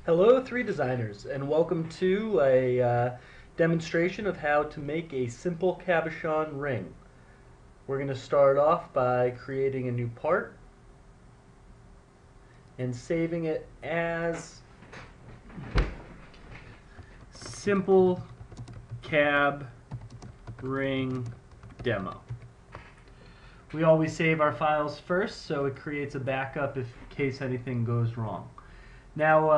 Hello 3 designers and welcome to a demonstration of how to make a simple cabochon ring. We're going to start off by creating a new part and saving it as simple cab ring demo. We always save our files first so it creates a backup in case anything goes wrong. Now,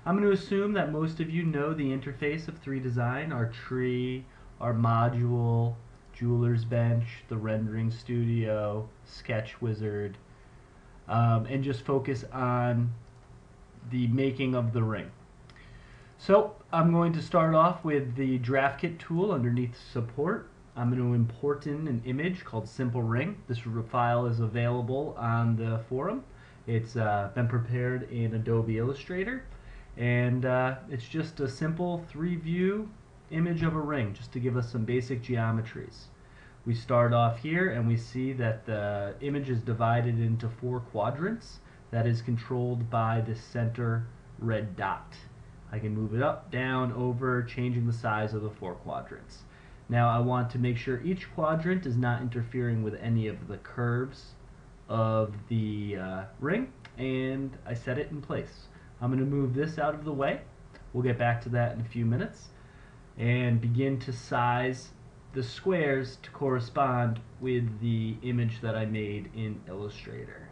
I'm going to assume that most of you know the interface of 3DESIGN, our tree, our module, jeweler's bench, the rendering studio, sketch wizard, and just focus on the making of the ring. So I'm going to start off with the draft kit tool underneath support. I'm going to import in an image called Simple Ring. This file is available on the forum. It's been prepared in Adobe Illustrator, and it's just a simple 3-view image of a ring just to give us some basic geometries. We start off here and we see that the image is divided into 4 quadrants that is controlled by the center red dot. I can move it up, down, over, changing the size of the 4 quadrants. Now I want to make sure each quadrant is not interfering with any of the curves of the ring, and I set it in place. I'm going to move this out of the way. We'll get back to that in a few minutes and begin to size the squares to correspond with the image that I made in Illustrator.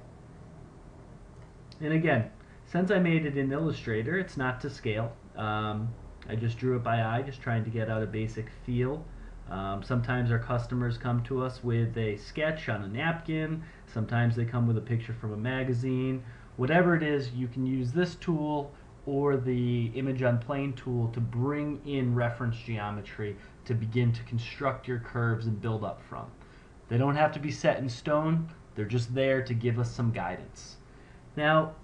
And again, since I made it in Illustrator, it's not to scale. I just drew it by eye, just trying to get out a basic feel. Sometimes our customers come to us with a sketch on a napkin. Sometimes they come with a picture from a magazine. Whatever it is, you can use this tool or the image on plane tool to bring in reference geometry to begin to construct your curves and build up from. They don't have to be set in stone. They're just there to give us some guidance. Now,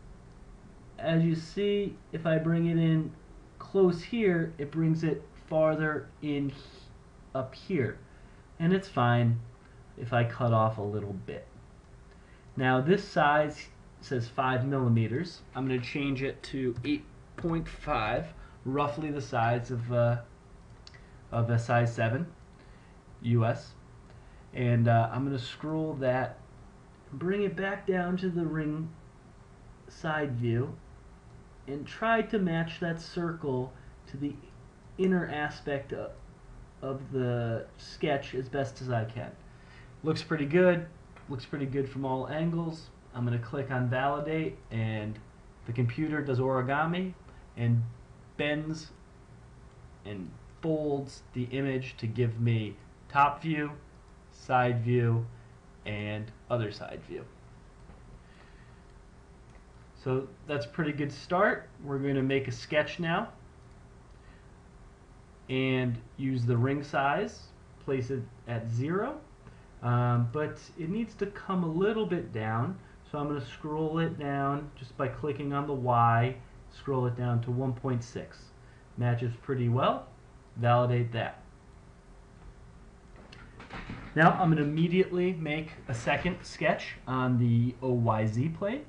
as you see, if I bring it in close here, it brings it farther in up here, and it's fine if I cut off a little bit. Now this size says 5 millimeters. I'm going to change it to 8.5, roughly the size of a size 7 US, and I'm going to scroll that, bring it back down to the ring side view, and try to match that circle to the inner aspect of the sketch as best as I can. Looks pretty good from all angles. I'm going to click on validate, and the computer does origami and bends and folds the image to give me top view, side view, and other side view. So that's a pretty good start. We're going to make a sketch now and use the ring size, place it at 0, but it needs to come a little bit down, so I'm going to scroll it down just by clicking on the Y, scroll it down to 1.6. Matches pretty well. Validate that. Now I'm going to immediately make a second sketch on the OYZ plane.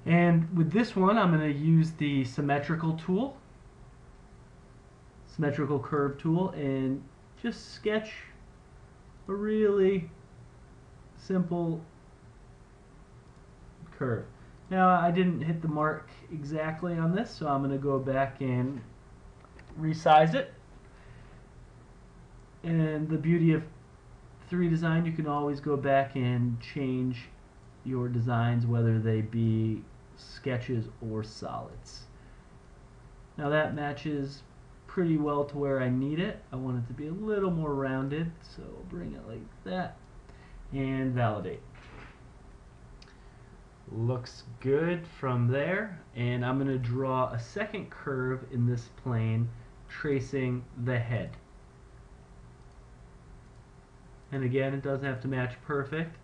And with this one, I'm going to use the Symmetrical tool, Symmetrical Curve tool, and just sketch a really simple curve. Now I didn't hit the mark exactly on this, so I'm going to go back and resize it. And the beauty of 3DESIGN, you can always go back and change your designs, whether they be sketches or solids. Now that matches pretty well to where I need it. I want it to be a little more rounded, so I'll bring it like that and validate. Looks good from there, and I'm going to draw a second curve in this plane tracing the head. And again, it doesn't have to match perfect.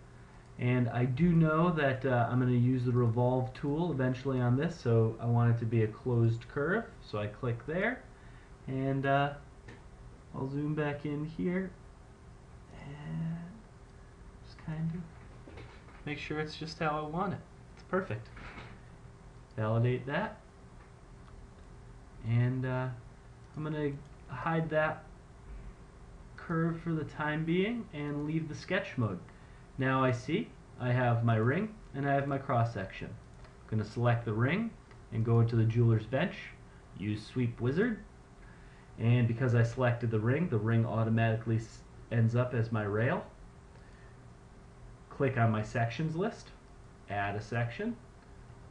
And I do know that I'm going to use the Revolve tool eventually on this, so I want it to be a closed curve. So I click there, and I'll zoom back in here and just kind of make sure it's just how I want it. It's perfect. Validate that. And I'm going to hide that curve for the time being and leave the sketch mode. Now I see I have my ring and I have my cross section. I'm going to select the ring and go into the jeweler's bench, use sweep wizard, and because I selected the ring automatically ends up as my rail. Click on my sections list, add a section,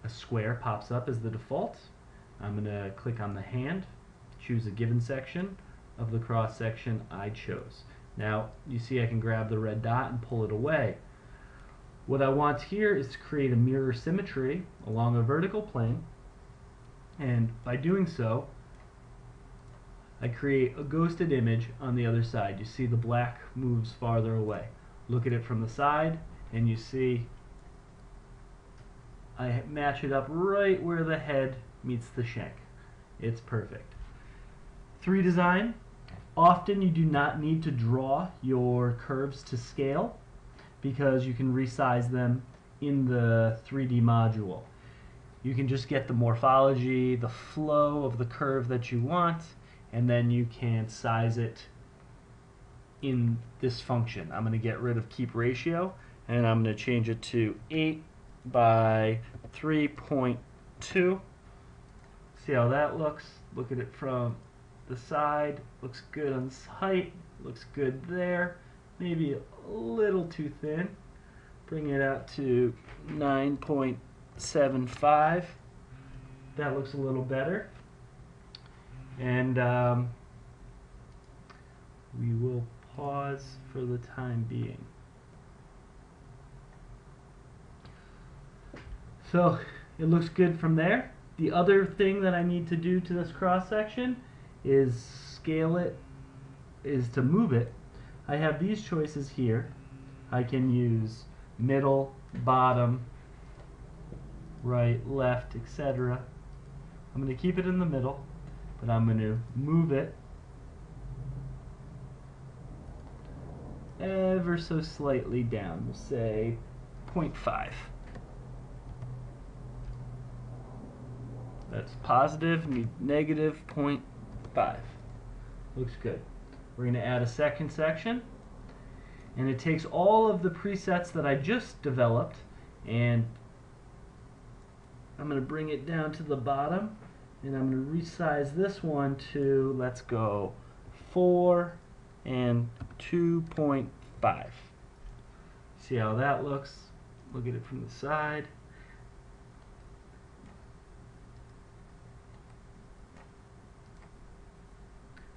a square pops up as the default. I'm going to click on the hand, choose a given section of the cross section I chose. Now you see I can grab the red dot and pull it away. What I want here is to create a mirror symmetry along a vertical plane, and by doing so I create a ghosted image on the other side. You see the black moves farther away. Look at it from the side and you see I match it up right where the head meets the shank. It's perfect. 3DESIGN, often you do not need to draw your curves to scale because you can resize them in the 3D module. You can just get the morphology, the flow of the curve that you want, and then you can size it in this function. I'm going to get rid of keep ratio and I'm going to change it to 8 by 3.2. See how that looks? Look at it from the side. Looks good on this height. Looks good there. Maybe a little too thin. Bring it out to 9.75. That looks a little better. And we will pause for the time being. So it looks good from there. The other thing that I need to do to this cross section is scale it, is to move it. I have these choices here. I can use middle, bottom, right, left, etc. I'm going to keep it in the middle, but I'm going to move it ever so slightly down. We'll say 0.5. That's positive, negative 0.5. Looks good. We're going to add a second section, and it takes all of the presets that I just developed, and I'm going to bring it down to the bottom, and I'm going to resize this one to, let's go, 4 and 2.5. See how that looks? Look at it from the side.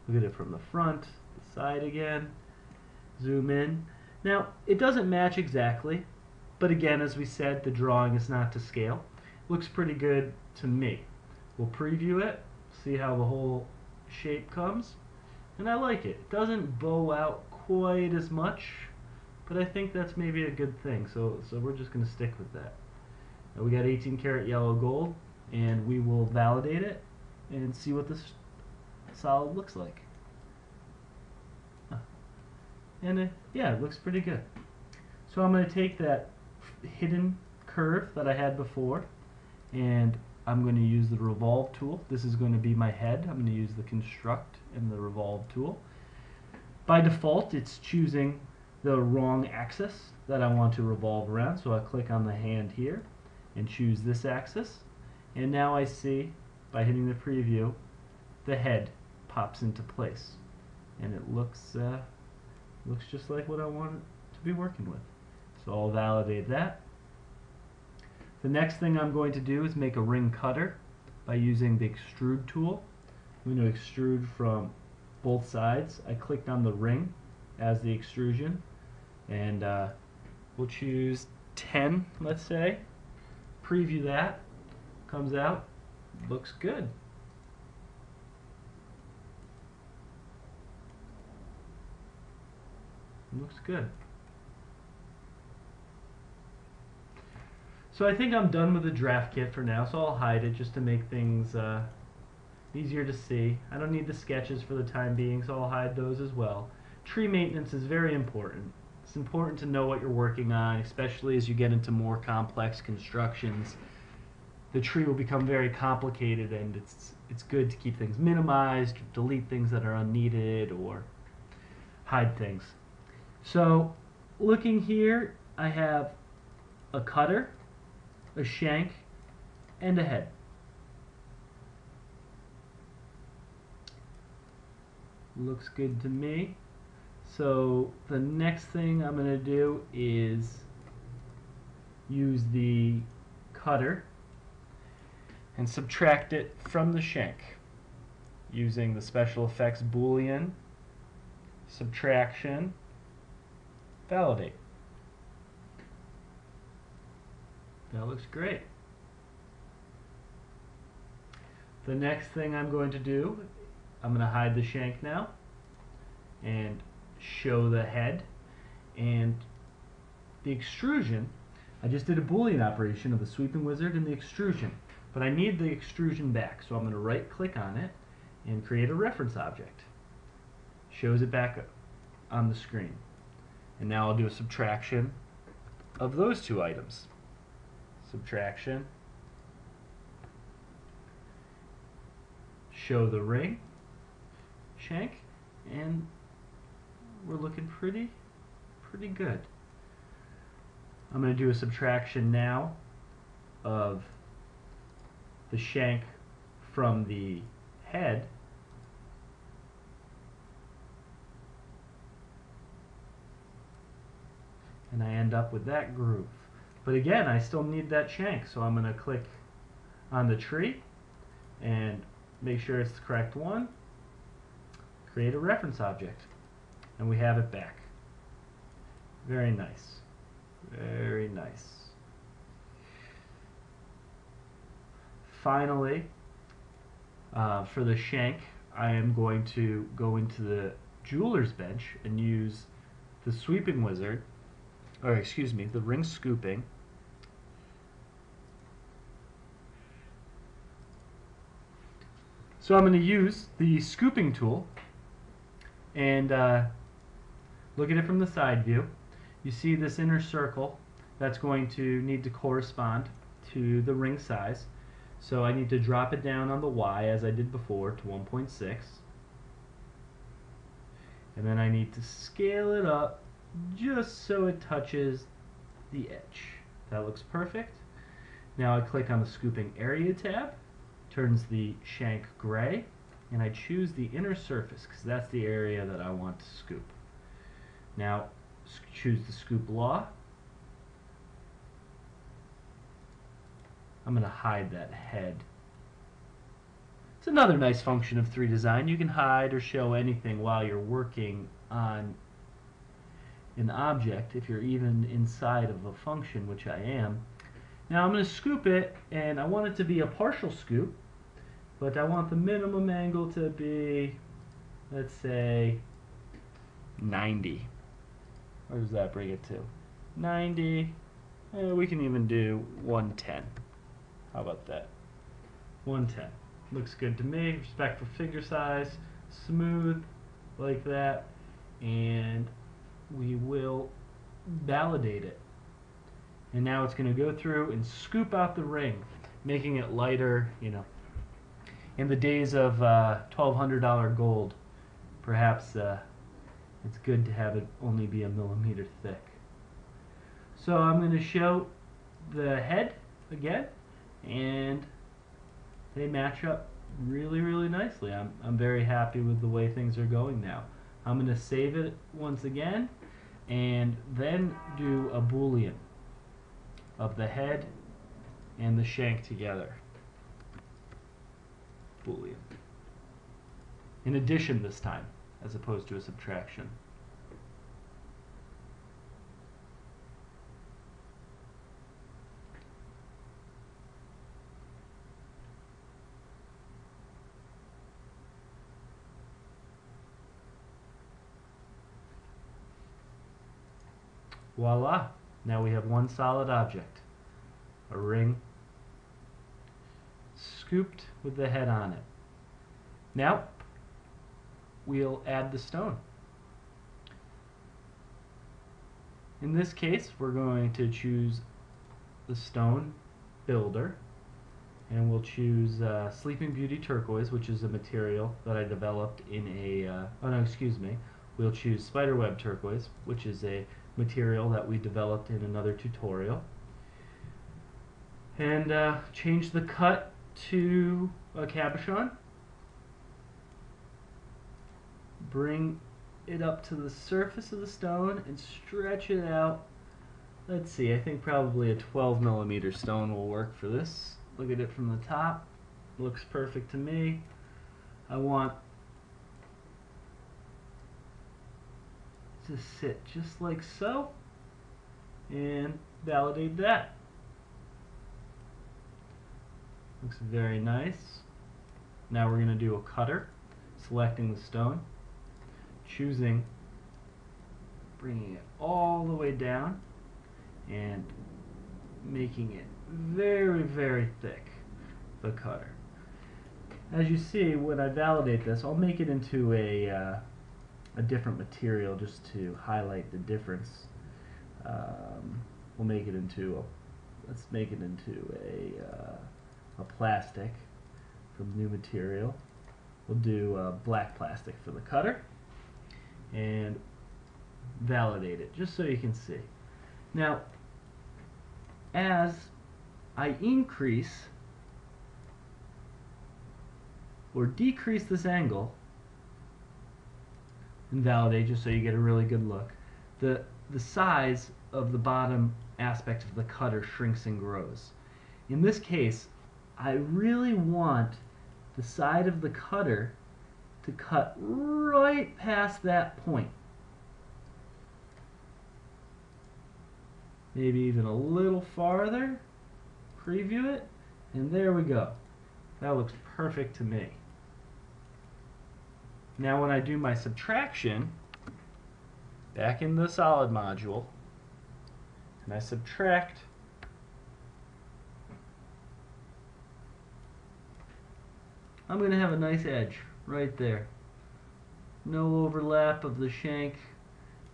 Look at it from the front, the side again. Zoom in. Now, it doesn't match exactly, but again, as we said, the drawing is not to scale. Looks pretty good to me. We'll preview it, see how the whole shape comes, and I like it. It doesn't bow out quite as much, but I think that's maybe a good thing, so we're just going to stick with that. Now we got 18 karat yellow gold, and we will validate it and see what this solid looks like. And yeah, it looks pretty good. So I'm going to take that hidden curve that I had before, and I'm going to use the Revolve tool. This is going to be my head. I'm going to use the Construct and the Revolve tool. By default, it's choosing the wrong axis that I want to revolve around, so I click on the hand here and choose this axis, and now I see, by hitting the preview, the head pops into place, and it looks just like what I want it to be working with. So I'll validate that. The next thing I'm going to do is make a ring cutter by using the extrude tool. I'm going to extrude from both sides. I clicked on the ring as the extrusion, and we'll choose 10, let's say. Preview that. Comes out. Looks good. Looks good. So I think I'm done with the draft kit for now, so I'll hide it just to make things easier to see. I don't need the sketches for the time being, so I'll hide those as well. Tree maintenance is very important. It's important to know what you're working on, especially as you get into more complex constructions. the tree will become very complicated, and it's good to keep things minimized, delete things that are unneeded, or hide things. So looking here, I have a cutter, a shank, and a head. Looks good to me. So the next thing I'm going to do is use the cutter and subtract it from the shank using the special effects Boolean, subtraction, validate. That looks great. The next thing I'm going to do, I'm going to hide the shank now and show the head, and the extrusion. I just did a Boolean operation of the sweeping wizard and the extrusion, but I need the extrusion back, so I'm going to right click on it and create a reference object. Shows it back on the screen. And now I'll do a subtraction of those two items. Subtraction. Show the ring, shank, and we're looking pretty good. I'm going to do a subtraction now of the shank from the head. And I end up with that groove. But again, I still need that shank, so I'm going to click on the tree and make sure it's the correct one. Create a reference object. And we have it back. Very nice. Very nice. Finally, for the shank, I am going to go into the jeweler's bench and use the sweeping wizard, or excuse me, the ring scooping. So I'm going to use the scooping tool and look at it from the side view. You see this inner circle that's going to need to correspond to the ring size. So I need to drop it down on the Y as I did before to 1.6. And then I need to scale it up just so it touches the edge. That looks perfect. Now I click on the scooping area tab, turns the shank gray, and I choose the inner surface because that's the area that I want to scoop. Now choose the scoop law. I'm going to hide that head. It's another nice function of 3DESIGN. You can hide or show anything while you're working on an object, if you're even inside of a function, which I am. Now I'm going to scoop it, and I want it to be a partial scoop, but I want the minimum angle to be, let's say, 90. Where does that bring it to? 90. We can even do 110. How about that? 110. Looks good to me. Respect for figure size. Smooth, like that. And we will validate it. And now it's going to go through and scoop out the ring, making it lighter, you know. In the days of $1,200 gold, perhaps it's good to have it only be a millimeter thick. So I'm going to show the head again, and they match up really nicely. I'm very happy with the way things are going now. I'm going to save it once again and then do a Boolean of the head and the shank together. Boolean. In addition this time, as opposed to a subtraction. Voila! Now we have one solid object. A ring scooped with the head on it. Now we'll add the stone. In this case, we're going to choose the stone builder, And we'll choose Sleeping Beauty Turquoise, which is a material that I developed in a, oh no, excuse me. We'll choose Spiderweb Turquoise, which is a material that we developed in another tutorial. And change the cut to a cabochon. Bring it up to the surface of the stone and stretch it out. Let's see, I think probably a 12mm stone will work for this. Look at it from the top. Looks perfect to me. I want to sit just like so and validate that. Looks very nice. Now we're going to do a cutter, selecting the stone, choosing, bringing it all the way down and making it very, very thick, the cutter. As you see, when I validate this, I'll make it into a different material just to highlight the difference. We'll make it into let's make it into a plastic from new material. We'll do black plastic for the cutter and validate it just so you can see. Now, as I increase or decrease this angle and validate just so you get a really good look, the size of the bottom aspect of the cutter shrinks and grows. In this case, I really want the side of the cutter to cut right past that point. Maybe even a little farther. Preview it, and there we go. That looks perfect to me. Now when I do my subtraction, back in the solid module, and I subtract I'm going to have a nice edge right there. No overlap of the shank,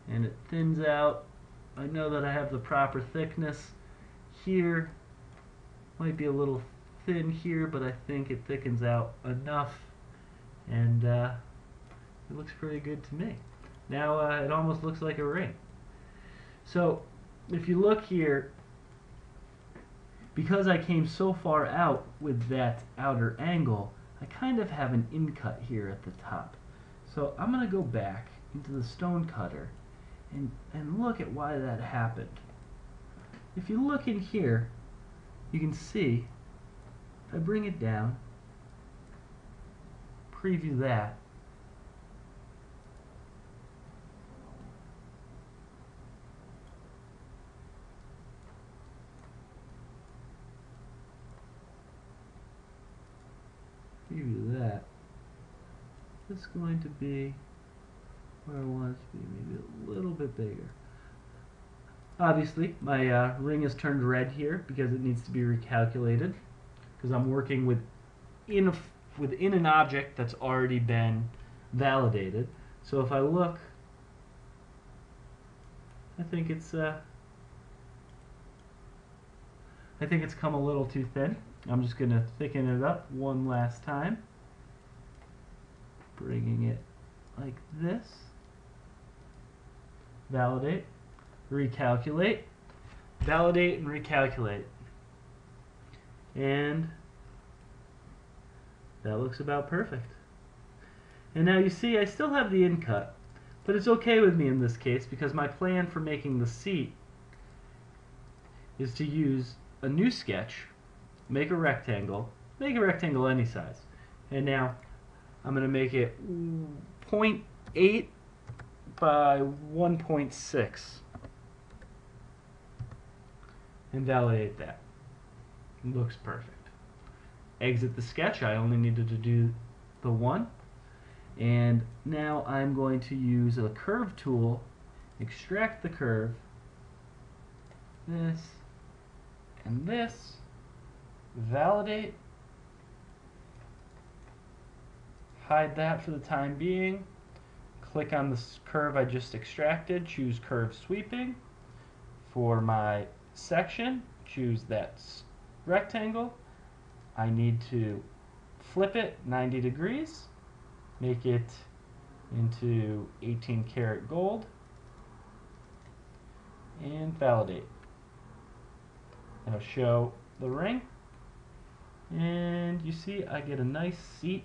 and it thins out. I know that I have the proper thickness here. Might be a little thin here, but I think it thickens out enough, and it looks pretty good to me. Now it almost looks like a ring. So if you look here, because I came so far out with that outer angle, I kind of have an in-cut here at the top. So I'm going to go back into the stone cutter and look at why that happened. If you look in here, you can see, if I bring it down, preview that, it's going to be where I want it to be, maybe a little bit bigger. Obviously, my ring is turned red here because it needs to be recalculated, because I'm working within an object that's already been validated. So if I look, I think it's come a little too thin. I'm just going to thicken it up one last time, bringing it like this. Validate, recalculate, validate and recalculate. And that looks about perfect. And now you see I still have the in-cut, but it's okay with me in this case because my plan for making the seat is to use a new sketch, make a rectangle any size. And now I'm going to make it 0.8 by 1.6 and validate that. It looks perfect. Exit the sketch. I only needed to do the one. And now I'm going to use a curve tool, extract the curve, this and this, validate, hide that for the time being, click on this curve I just extracted, choose curve sweeping. For my section, choose that rectangle, I need to flip it 90 degrees, make it into 18 karat gold, and validate. Now show the ring, and you see I get a nice seat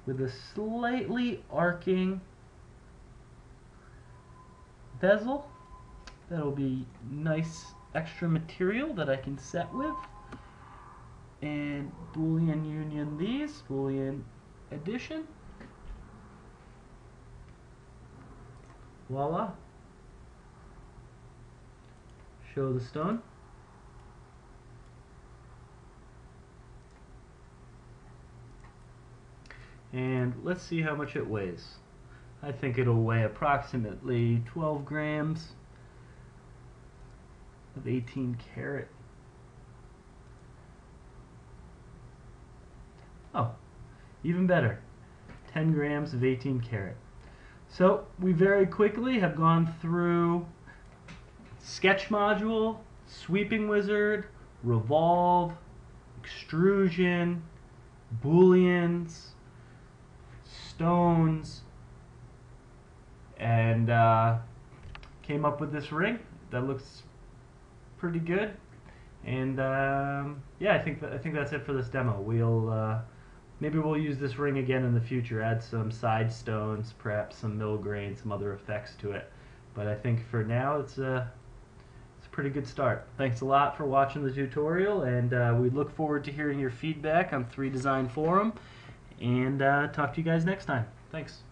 with a slightly arcing bezel. That'll be nice extra material that I can set with. And Boolean union these, Boolean addition. Voila. Show the stone. And let's see how much it weighs. I think it'll weigh approximately 12 grams of 18 karat. Oh, even better, 10 grams of 18 karat. So we very quickly have gone through sketch module, sweeping wizard, revolve, extrusion, booleans, stones, and came up with this ring that looks pretty good. And yeah, I think that's it for this demo. Maybe we'll use this ring again in the future, add some side stones, perhaps some mill grain, some other effects to it. But I think for now it's a pretty good start. Thanks a lot for watching the tutorial, and we look forward to hearing your feedback on 3Design Forum, and talk to you guys next time. Thanks.